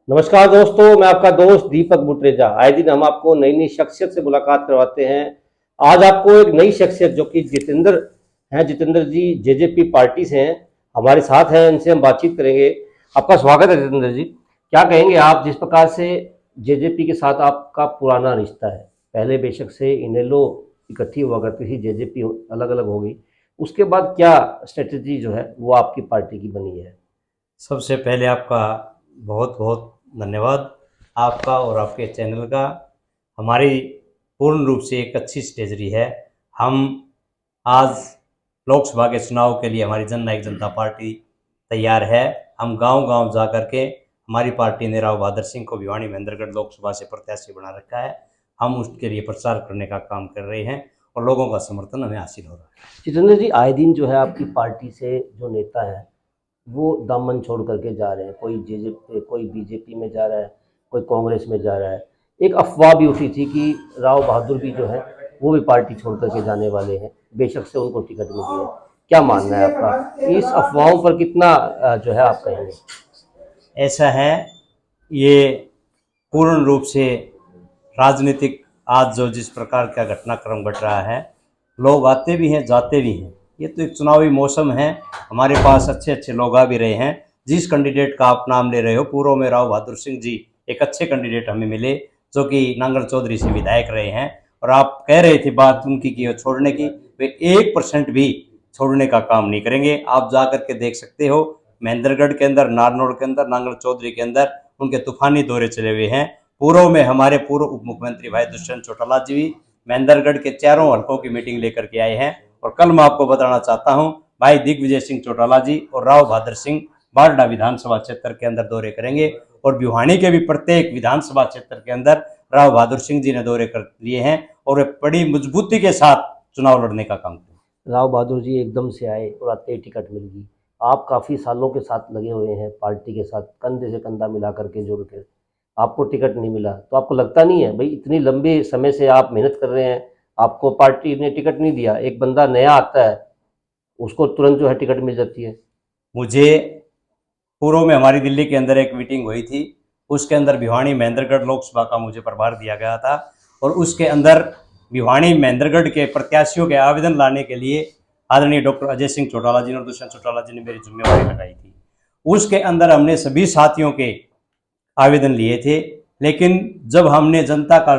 नमस्कार दोस्तों, मैं आपका दोस्त दीपक बुटरेजा। आए दिन हम आपको नई नई शख्सियत से मुलाकात करवाते हैं। आज आपको एक नई शख्सियत जो कि जितेंद्र हैं, जितेंद्र जी जेजेपी पार्टी से हैं, हमारे साथ हैं। इनसे हम बातचीत करेंगे। आपका स्वागत है जितेंद्र जी। क्या कहेंगे आप, जिस प्रकार से जेजेपी के साथ आपका पुराना रिश्ता है? पहले बेशक से इनेलो इकट्ठी हुआ करती थी, जेजेपी अलग अलग हो गई। उसके बाद क्या स्ट्रेटेजी जो है वो आपकी पार्टी की बनी है? सबसे पहले आपका बहुत बहुत धन्यवाद, आपका और आपके चैनल का। हमारी पूर्ण रूप से एक अच्छी स्ट्रेटजी है। हम आज लोकसभा के चुनाव के लिए हमारी जननायक जनता पार्टी तैयार है। हम गांव-गांव जा कर के हमारी पार्टी ने राव बहादुर सिंह को भिवानी महेंद्रगढ़ लोकसभा से प्रत्याशी बना रखा है। हम उसके लिए प्रचार करने का काम कर रहे हैं और लोगों का समर्थन हमें हासिल हो रहा है। जितेंद्र जी, आए दिन जो है आपकी पार्टी से जो नेता है वो दामन छोड़ करके जा रहे हैं। कोई जेजेपी, कोई बीजेपी में जा रहा है, कोई कांग्रेस में जा रहा है। एक अफवाह भी उठी थी कि राव बहादुर भी जो है वो भी पार्टी छोड़ करके जाने वाले हैं, बेशक से उनको टिकट मिली है। क्या मानना है आपका, इस अफवाहों पर कितना जो है आप कहेंगे? ऐसा है, ये पूर्ण रूप से राजनीतिक आज जो जिस प्रकार का घटनाक्रम घट रहा है, लोग आते भी हैं जाते भी हैं। ये तो एक चुनावी मौसम है। हमारे पास अच्छे अच्छे लोग आ भी रहे हैं। जिस कैंडिडेट का आप नाम ले रहे हो, पूर्व में राव बहादुर सिंह जी एक अच्छे कैंडिडेट हमें मिले, जो कि नांगल चौधरी से विधायक रहे हैं। और आप कह रहे थे बात उनकी की छोड़ने की, वे 1% भी छोड़ने का काम नहीं करेंगे। आप जा करके देख सकते हो, महेंद्रगढ़ के अंदर, नारनौल के अंदर, नांगल चौधरी के अंदर उनके तूफानी दौरे चले हुए हैं। पूर्व में हमारे पूर्व उप मुख्यमंत्री भाई दुष्यंत चौटाला जी भी महेंद्रगढ़ के चारों हलकों की मीटिंग लेकर के आए हैं। और कल मैं आपको बताना चाहता हूं, भाई दिग्विजय सिंह चौटाला जी और राव बहादुर सिंह बारडा विधानसभा क्षेत्र के अंदर दौरे करेंगे। और भिवानी के भी प्रत्येक विधानसभा क्षेत्र के अंदर राव बहादुर सिंह जी ने दौरे कर लिए हैं और वे बड़ी मजबूती के साथ चुनाव लड़ने का काम करेंगे। राव बहादुर जी एकदम से आए और आते ही टिकट मिल गई। आप काफ़ी सालों के साथ लगे हुए हैं पार्टी के साथ, कंधे से कंधा मिला करके जुड़ के, आपको टिकट नहीं मिला तो आपको लगता नहीं है भाई, इतनी लंबे समय से आप मेहनत कर रहे हैं, आपको पार्टी ने टिकट नहीं दिया, एक बंदा नया आता है उसको तुरंत जो है टिकट मिल जाती है? मुझे पूर्व में हमारी दिल्ली के अंदर एक मीटिंग हुई थी, उसके अंदर भिवानी महेंद्रगढ़ लोकसभा का मुझे प्रभार दिया गया था। और उसके अंदर भिवानी महेंद्रगढ़ के प्रत्याशियों के आवेदन लाने के लिए आदरणीय डॉक्टर अजय सिंह चौटाला जी और दुष्यंत चौटाला जी ने मेरी जिम्मेवारी लगाई थी। उसके अंदर हमने सभी साथियों के आवेदन लिए थे। लेकिन जब हमने जनता का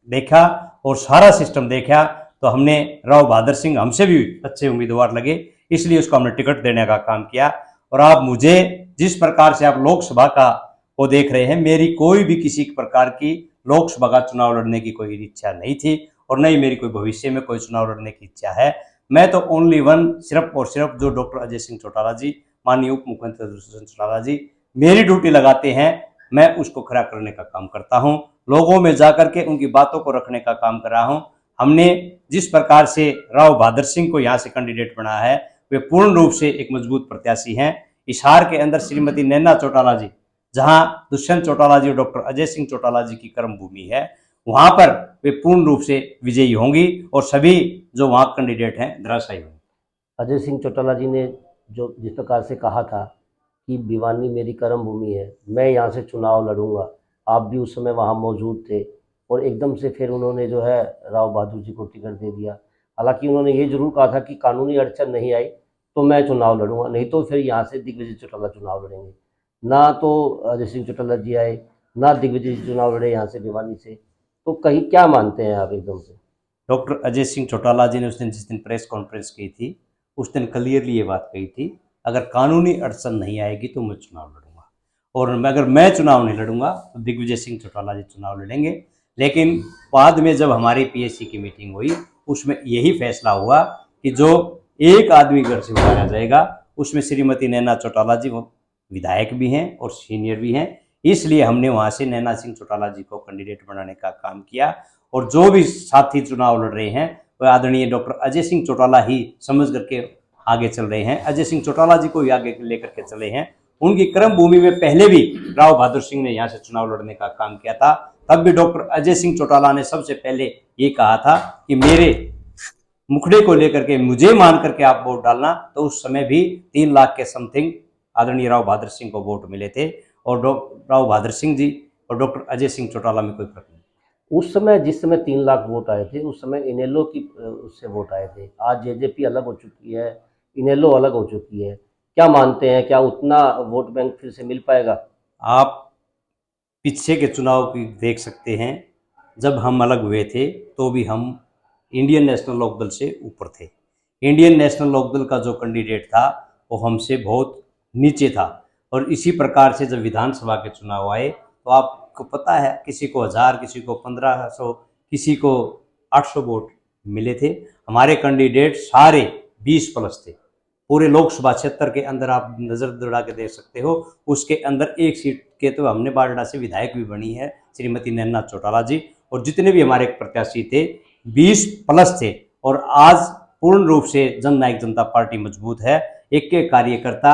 देखा और सारा सिस्टम देखा, तो हमने राव बहादुर सिंह हमसे भी अच्छे उम्मीदवार लगे, इसलिए उसको हमने टिकट देने का काम किया। और आप मुझे जिस प्रकार से आप लोकसभा का वो देख रहे हैं, मेरी कोई भी किसी प्रकार की लोकसभा का चुनाव लड़ने की कोई इच्छा नहीं थी और नहीं मेरी कोई भविष्य में कोई चुनाव लड़ने की इच्छा है। मैं तो ओनली वन, सिर्फ और सिर्फ जो डॉक्टर अजय सिंह चौटाला जी, माननीय उप मुख्यमंत्री दुष्यंत चौटाला जी मेरी ड्यूटी लगाते हैं, मैं उसको खड़ा करने का काम करता हूं। लोगों में जाकर के उनकी बातों को रखने का काम कर रहा हूं। हमने जिस प्रकार से राव बहादुर सिंह को यहाँ से कैंडिडेट बनाया है, वे पूर्ण रूप से एक मजबूत प्रत्याशी हैं। हिसार के अंदर श्रीमती नैना चौटाला जी, जहां दुष्यंत चौटाला जी और डॉक्टर अजय सिंह चौटाला जी की कर्म भूमि है, वहां पर वे पूर्ण रूप से विजयी होंगी और सभी जो वहां कैंडिडेट हैं धराशायी होंगे। अजय सिंह चौटाला जी ने जो जिस प्रकार से कहा था कि भिवानी मेरी कर्म भूमि है, मैं यहाँ से चुनाव लड़ूंगा, आप भी उस समय वहाँ मौजूद थे, और एकदम से फिर उन्होंने जो है राव बहादुर जी को टिकट दे दिया। हालांकि उन्होंने ये जरूर कहा था कि कानूनी अड़चन नहीं आई तो मैं चुनाव लड़ूंगा, नहीं तो फिर यहाँ से दिग्विजय चौटाला चुनाव लड़ेंगे। ना तो अजय सिंह चौटाला जी आए, ना दिग्विजय जी चुनाव लड़े यहाँ से भिवानी से। तो कहीं क्या मानते हैं आप एकदम से? डॉक्टर अजय सिंह चौटाला जी ने उस दिन जिस दिन प्रेस कॉन्फ्रेंस की थी, उस दिन क्लियरली ये बात कही थी, अगर कानूनी अड़चन नहीं आएगी तो मैं चुनाव लड़ूंगा। और अगर मैं चुनाव नहीं लड़ूंगा तो दिग्विजय सिंह चौटाला जी चुनाव लड़ेंगे। लेकिन बाद में जब हमारी पीएससी की मीटिंग हुई, उसमें यही फैसला हुआ कि जो एक आदमी घर से उतारा जाएगा, उसमें श्रीमती नैना चौटाला जी वो विधायक भी हैं और सीनियर भी हैं। इसलिए हमने वहाँ से नैना सिंह चौटाला जी को कैंडिडेट बनाने का काम किया। और जो भी साथी चुनाव लड़ रहे हैं, वह आदरणीय डॉक्टर अजय सिंह चौटाला ही समझ करके आगे चल रहे हैं, अजय सिंह चौटाला जी को ही आगे लेकर के चले हैं। उनकी कर्म भूमि में पहले भी राव बहादुर सिंह ने यहाँ से चुनाव लड़ने का काम किया था, तब भी डॉक्टर अजय सिंह चौटाला ने सबसे पहले ये कहा था कि मेरे मुखड़े को लेकर के मुझे मान करके आप वोट डालना। तो उस समय भी 3 लाख के समथिंग आदरणीय राव बहादुर सिंह को वोट मिले थे। और डॉक्टर राव बहादुर सिंह जी और डॉक्टर अजय सिंह चौटाला में कोई फर्क नहीं। उस समय जिस समय 3 लाख वोट आए थे, उस समय इनेलो की उससे वोट आए थे। आज जेजेपी अलग हो चुकी है, इनेलो अलग हो चुकी है। क्या मानते हैं, क्या उतना वोट बैंक फिर से मिल पाएगा? आप पीछे के चुनाव की देख सकते हैं, जब हम अलग हुए थे तो भी हम इंडियन नेशनल लोकदल से ऊपर थे। इंडियन नेशनल लोकदल का जो कैंडिडेट था वो हमसे बहुत नीचे था। और इसी प्रकार से जब विधानसभा के चुनाव आए तो आपको पता है, किसी को 1000, किसी को 1500, किसी को 800 वोट मिले थे। हमारे कैंडिडेट सारे 20+ थे। पूरे लोकसभा क्षेत्र के अंदर आप नज़र दौड़ा के देख सकते हो, उसके अंदर एक सीट के तो हमने बारडा से विधायक भी बनी है श्रीमती नैना चौटाला जी। और जितने भी हमारे प्रत्याशी थे 20+ थे। और आज पूर्ण रूप से जन नायक जनता पार्टी मजबूत है। एक एक कार्यकर्ता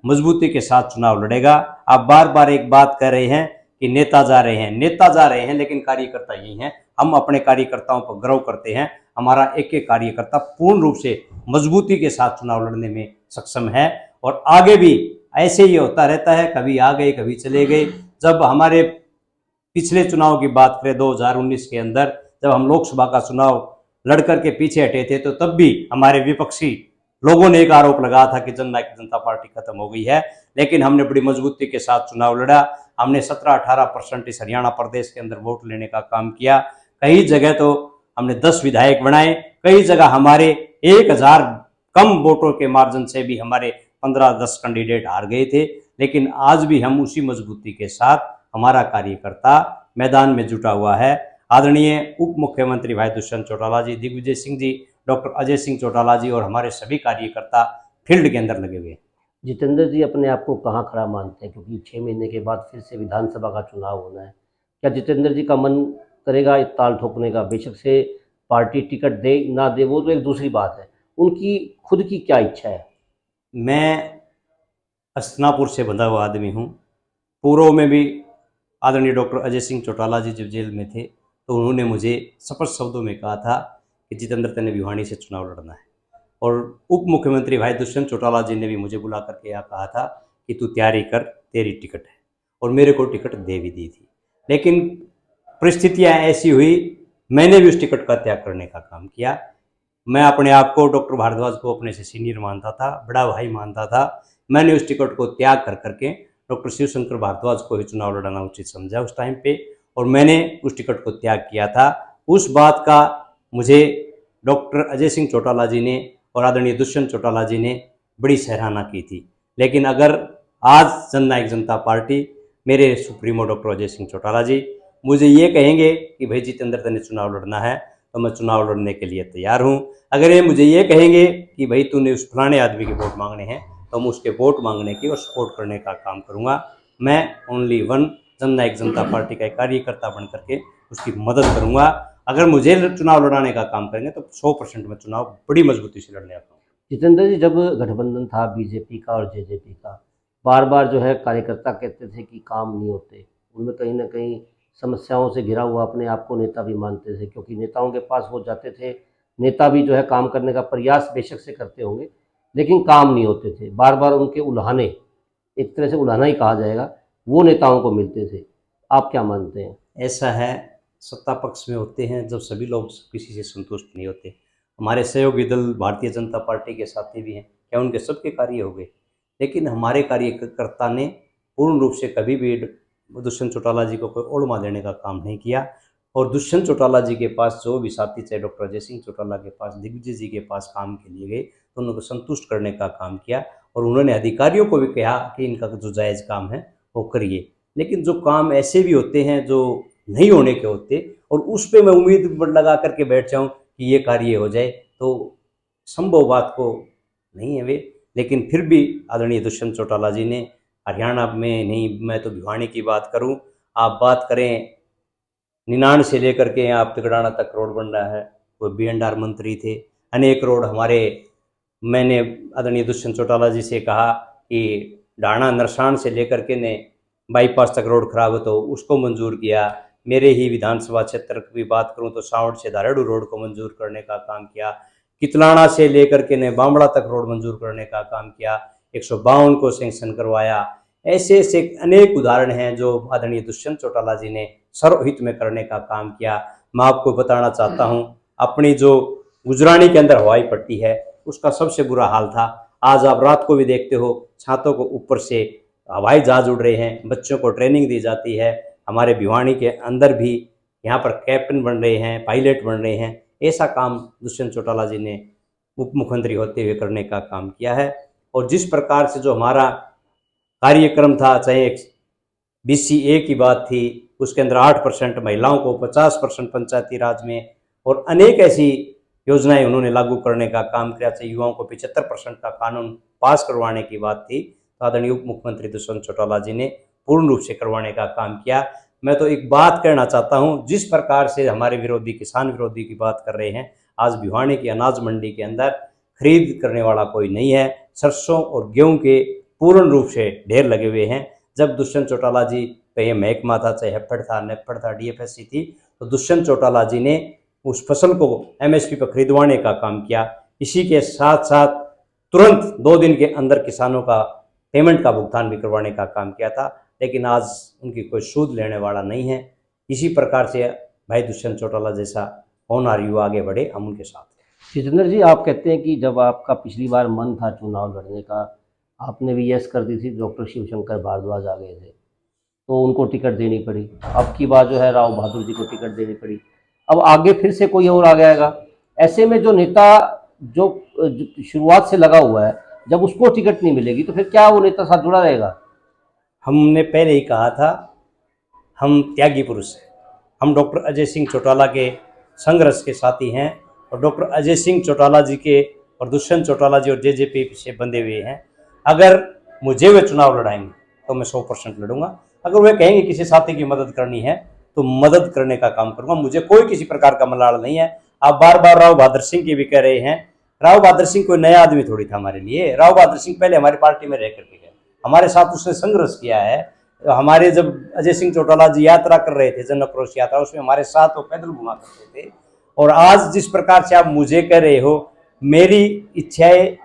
मजबूती के साथ चुनाव लड़ेगा। आप बार बार एक बात कह रहे हैं कि नेता जा रहे हैं, नेता जा रहे हैं, लेकिन कार्यकर्ता यही हैं। हम अपने कार्यकर्ताओं पर गर्व करते हैं। हमारा एक एक कार्यकर्ता पूर्ण रूप से मजबूती के साथ चुनाव लड़ने में सक्षम है। और आगे भी ऐसे ही होता रहता है, कभी आ गए कभी चले गए। जब हमारे पिछले चुनाव की बात करें 2019 के अंदर, जब हम लोकसभा का चुनाव लड़कर के पीछे हटे थे, तो तब भी हमारे विपक्षी लोगों ने एक आरोप लगाया था कि जन नायक जनता पार्टी खत्म हो गई है। लेकिन हमने बड़ी मजबूती के साथ चुनाव लड़ा। हमने 17-18% इस हरियाणा प्रदेश के अंदर वोट लेने का काम किया। कई जगह तो हमने 10 विधायक बनाए, कई जगह हमारे 1000 कम वोटों के मार्जिन से भी हमारे 15-10 कैंडिडेट हार गए थे। लेकिन आज भी हम उसी मजबूती के साथ, हमारा कार्यकर्ता मैदान में जुटा हुआ है। आदरणीय उप मुख्यमंत्री भाई दुष्यंत चौटाला जी, दिग्विजय सिंह जी, डॉक्टर अजय सिंह चौटाला जी और हमारे सभी कार्यकर्ता फील्ड के अंदर लगे हुए हैं। जितेंद्र जी अपने आप को कहाँ खड़ा मानते हैं, क्योंकि 6 महीने के बाद फिर से विधानसभा का चुनाव होना है? क्या जितेंद्र जी का मन करेगा ताल ठोकने का? बेशक से पार्टी टिकट दे ना दे वो तो एक दूसरी बात है, उनकी खुद की क्या इच्छा है? मैं हस्तिनापुर से बंधा हुआ आदमी हूँ। पूर्व में भी आदरणीय डॉक्टर अजय सिंह चौटाला जी जब जेल में थे तो उन्होंने मुझे स्पष्ट शब्दों में कहा था कि जितेंद्र तेने भिवानी से चुनाव लड़ना है। और उप मुख्यमंत्री भाई दुष्यंत चौटाला जी ने भी मुझे बुला करके यह कहा था कि तू तैयारी कर, तेरी टिकट है। और मेरे को टिकट दे भी दी थी। लेकिन परिस्थितियाँ ऐसी हुई, मैंने भी उस टिकट का त्याग करने का काम किया। मैं अपने आप को डॉक्टर भारद्वाज को अपने से सीनियर मानता था, बड़ा भाई मानता था। मैंने उस टिकट को त्याग कर करके डॉक्टर शिवशंकर भारद्वाज को ही चुनाव लड़ाना उचित समझा उस टाइम पे, और मैंने उस टिकट को त्याग किया था। उस बात का मुझे डॉक्टर अजय सिंह चौटाला जी ने और आदरणीय दुष्यंत चौटाला जी ने बड़ी सराहना की थी। लेकिन अगर आज जन नायक जनता पार्टी, मेरे सुप्रीमो डॉक्टर अजय सिंह चौटाला जी मुझे ये कहेंगे कि भाई जितेंद्र तने चुनाव लड़ना है, तो मैं चुनाव लड़ने के लिए तैयार हूँ। अगर ये मुझे ये कहेंगे कि भाई तूने उस फलाने आदमी के वोट मांगने हैं, तो मैं उसके वोट मांगने की और सपोर्ट करने का काम करूँगा। मैं ओनली वन जन नायक जनता पार्टी का एक कार्यकर्ता बन करके उसकी मदद करूँगा। अगर मुझे चुनाव लड़ाने का काम करेंगे तो 100% मैं चुनाव बड़ी मजबूती से लड़ने आता हूँ। जितेंद्र जी, जब गठबंधन था बीजेपी का और जेजेपी का, बार बार जो है कार्यकर्ता कहते थे कि काम नहीं होते, उनमें कहीं ना कहीं समस्याओं से घिरा हुआ अपने आप को नेता भी मानते थे, क्योंकि नेताओं के पास वो जाते थे, नेता भी जो है काम करने का प्रयास बेशक से करते होंगे, लेकिन काम नहीं होते थे। बार बार उनके उल्हाने, एक तरह से उल्हाना ही कहा जाएगा, वो नेताओं को मिलते थे। आप क्या मानते हैं? ऐसा है, सत्ता पक्ष में होते हैं जब सभी लोग किसी से संतुष्ट नहीं होते। हमारे सहयोगी दल भारतीय जनता पार्टी के साथी भी हैं, क्या उनके सबके कार्य हो गए? लेकिन हमारे कार्यकर्ता ने पूर्ण रूप से कभी भी दुष्यंत चौटाला जी को कोई ओढ़मा देने का काम नहीं किया। और दुष्यंत चौटाला जी के पास जो भी साथी, चाहे डॉक्टर अजय सिंह चौटाला के पास, दिग्विजय जी के पास काम के लिए गए, तो उनको संतुष्ट करने का काम किया। और उन्होंने अधिकारियों को भी कहा कि इनका जो जायज़ काम है वो करिए। लेकिन जो काम ऐसे भी होते हैं जो नहीं होने के होते, और उस पर मैं उम्मीद लगा करके बैठ जाऊं कि ये कार्य हो जाए, तो संभव बात को नहीं है वे। लेकिन फिर भी आदरणीय दुष्यंत चौटाला जी ने हरियाणा में नहीं, मैं तो भिवानी की बात करूं, आप बात करें निनाण से लेकर के यहाँ तिगड़ाना तक रोड बन रहा है, वो BNR मंत्री थे। अनेक रोड हमारे, मैंने आदरणीय दुष्यंत चौटाला जी से कहा कि डाणा नरसाण से लेकर के ने बाईपास तक रोड खराब हो तो उसको मंजूर किया। मेरे ही विधानसभा क्षेत्र की बात करूं तो सावड़ से धारेड़ू रोड को मंजूर करने का काम किया। कितलाना से लेकर के ने बामड़ा तक रोड मंजूर करने का काम किया। 152 को सेंक्शन करवाया। ऐसे ऐसे अनेक उदाहरण हैं जो आदरणीय दुष्यंत चौटाला जी ने सर्वहित में करने का काम किया। मैं आपको बताना चाहता हूँ, अपनी जो गुजरानी के अंदर हवाई पट्टी है उसका सबसे बुरा हाल था। आज आप रात को भी देखते हो, छातों को ऊपर से हवाई जहाज उड़ रहे हैं, बच्चों को ट्रेनिंग दी जाती है। हमारे भिवानी के अंदर भी यहाँ पर कैप्टन बन रहे हैं, पायलट बन रहे हैं। ऐसा काम दुष्यंत चौटाला जी ने उप मुख्यमंत्री होते हुए करने का काम किया है। और जिस प्रकार से जो हमारा कार्यक्रम था, चाहे BCA की बात थी, उसके अंदर 8% महिलाओं को, 50% पंचायती राज में, और अनेक ऐसी योजनाएं उन्होंने लागू करने का काम किया। चाहे युवाओं को 75% का कानून पास करवाने की बात थी, तो आदरणीय उप मुख्यमंत्री दुष्यंत चौटाला जी ने पूर्ण रूप से करवाने का काम किया। मैं तो एक बात कहना चाहता हूं, जिस प्रकार से हमारे विरोधी, किसान विरोधी की बात कर रहे हैं, आज भिवानी की अनाज मंडी के अंदर खरीद करने वाला कोई नहीं है। सरसों और गेहूं के पूर्ण रूप से ढेर लगे हुए हैं। जब दुष्यंत चौटाला जी पे ये महकमा था, चाहे हेफड़ था, नेफड़ था, DFSC थी, तो दुष्यंत चौटाला जी ने उस फसल को MSP पर खरीदवाने का काम किया। इसी के साथ साथ तुरंत 2 दिन के अंदर किसानों का पेमेंट का भुगतान भी करवाने का काम किया था। लेकिन आज उनकी कोई सूद लेने वाला नहीं है। इसी प्रकार से भाई दुष्यंत चौटाला जैसा होनहार युवा आगे बढ़े, हम उनके साथ हैं। जितेंद्र जी, आप कहते हैं कि जब आपका पिछली बार मन था चुनाव लड़ने का, आपने भी यस कर दी थी, डॉक्टर शिवशंकर भारद्वाज आ गए थे तो उनको टिकट देनी पड़ी। अब की बार जो है राव बहादुर जी को टिकट देनी पड़ी। अब आगे फिर से कोई और आ जाएगा। ऐसे में जो नेता जो शुरुआत से लगा हुआ है, जब उसको टिकट नहीं मिलेगी तो फिर क्या वो नेता साथ जुड़ा रहेगा? हमने पहले ही कहा था, हम त्यागी पुरुष हैं। हम डॉक्टर अजय सिंह चौटाला के संघर्ष के साथी हैं, और डॉक्टर अजय सिंह चौटाला जी के और दुष्यंत चौटाला जी और JJP से बंधे हुए हैं। अगर मुझे वे चुनाव लड़ाएंगे तो मैं 100% लड़ूंगा। अगर वे कहेंगे किसी साथी की मदद करनी है तो मदद करने का काम करूंगा। मुझे कोई किसी प्रकार का मलाल नहीं है। आप बार बार राव बहादुर सिंह की भी कह रहे हैं। राव बहादुर सिंह कोई नया आदमी थोड़ी था हमारे लिए। राव बहादुर सिंह पहले हमारी पार्टी में रह करके गए, हमारे साथ उसने संघर्ष किया है। हमारे जब अजय सिंह चौटाला जी यात्रा कर रहे थे, जन आक्रोश यात्रा, उसमें हमारे साथ वो पैदल घुमा करते थे। और आज जिस प्रकार से आप मुझे कह रहे हो, मेरी इच्छाएं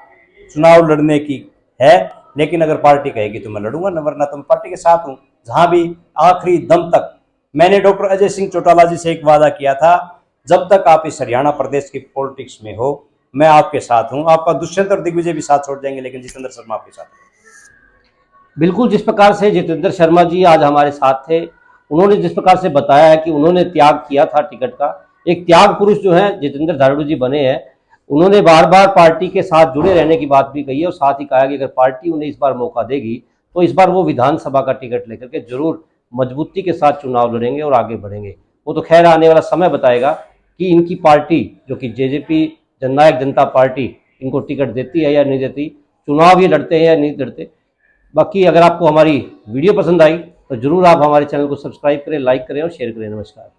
चुनाव लड़ने की है, लेकिन अगर पार्टी कहेगी तो मैं लड़ूंगा, न वरना तो मैं पार्टी के साथ हूं, जहां भी आखिरी दम तक। मैंने डॉक्टर अजय सिंह चौटाला जी से एक वादा किया था, जब तक आप इस हरियाणा प्रदेश की पॉलिटिक्स में हो मैं आपके साथ हूं। आपका दुष्यंत और दिग्विजय भी साथ छोड़ जाएंगे, लेकिन जितेंद्र शर्मा आपके साथ हैं। बिल्कुल, जिस प्रकार से जितेंद्र शर्मा जी आज हमारे साथ थे, उन्होंने जिस प्रकार से बताया है कि उन्होंने त्याग किया था टिकट का, एक त्याग पुरुष जो है जितेंद्र धारूड़ जी बने हैं। उन्होंने बार बार पार्टी के साथ जुड़े रहने की बात भी कही है, और साथ ही कहा कि अगर पार्टी उन्हें इस बार मौका देगी तो इस बार वो विधानसभा का टिकट लेकर के जरूर मजबूती के साथ चुनाव लड़ेंगे और आगे बढ़ेंगे। वो तो खैर आने वाला समय बताएगा कि इनकी पार्टी जो कि JJP जननायक जनता पार्टी इनको टिकट देती है या नहीं देती, चुनाव ये लड़ते हैं या नहीं लड़ते। बाकी अगर आपको हमारी वीडियो पसंद आई तो जरूर आप हमारे चैनल को सब्सक्राइब करें, लाइक करें और शेयर करें। नमस्कार।